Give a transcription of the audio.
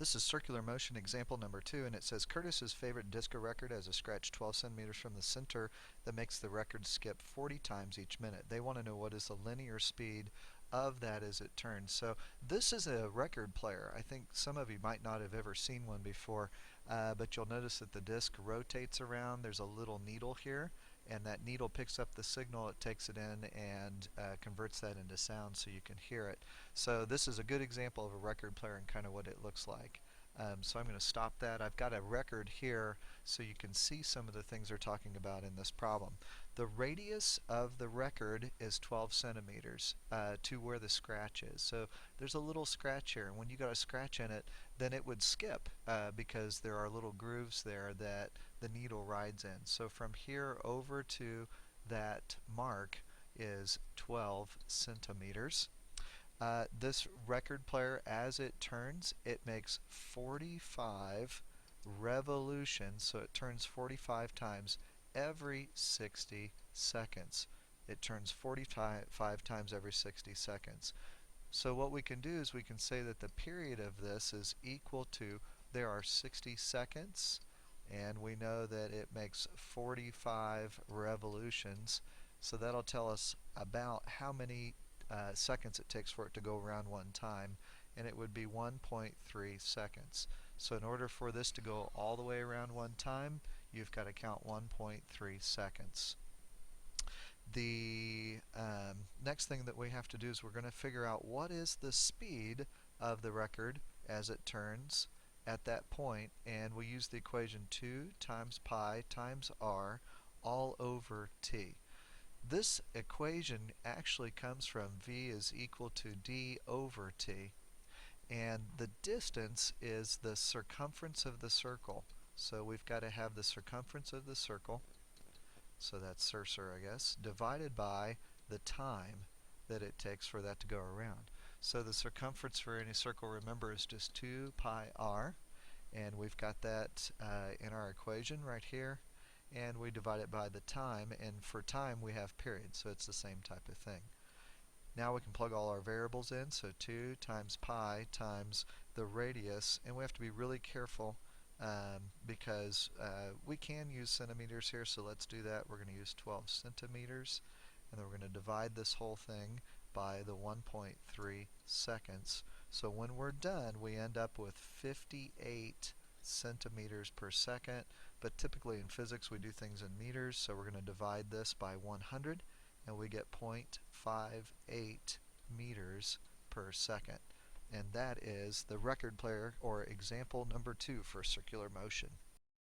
This is circular motion example number 2, and it says Curtis's favorite disco record has a scratch 12 centimeters from the center that makes the record skip 40 times each minute. They want to know what is the linear speed of that as it turns. So this is a record player. I think some of you might not have ever seen one before, but you'll notice that the disc rotates around. There's a little needle here, and that needle picks up the signal, it takes it in and converts that into sound so you can hear it. So this is a good example of a record player and kind of what it looks like. So I'm going to stop that. I've got a record here so you can see some of the things they're talking about in this problem. The radius of the record is 12 centimeters to where the scratch is. So there's a little scratch here, and when you got a scratch in it, then it would skip because there are little grooves there that the needle rides in. So from here over to that mark is 12 centimeters. This record player, as it turns, it makes 45 revolutions, so it turns 45 times every 60 seconds. It turns 45 times every 60 seconds. So what we can do is we can say that the period of this is equal to, there are 60 seconds, and we know that it makes 45 revolutions. So that'll tell us about how many seconds it takes for it to go around one time, and it would be 1.3 seconds. So in order for this to go all the way around one time, you've got to count 1.3 seconds. The next thing that we have to do is we're going to figure out what is the speed of the record as it turns at that point, and we use the equation 2 times pi times r all over t. This equation actually comes from v is equal to d over t, and the distance is the circumference of the circle. So we've got to have the circumference of the circle, so that's I guess, divided by the time that it takes for that to go around. So the circumference for any circle, remember, is just 2 pi r, and we've got that in our equation right here, and we divide it by the time, and for time we have periods, so it's the same type of thing. Now we can plug all our variables in, so 2 times pi times the radius, and we have to be really careful because we can use centimeters here, so let's do that. We're going to use 12 centimeters, and then we're going to divide this whole thing by the 1.3 seconds. So when we're done, we end up with 58 centimeters per second, but typically in physics we do things in meters, so we're going to divide this by 100, and we get 0.58 meters per second. And that is the record player, or example number 2 for circular motion.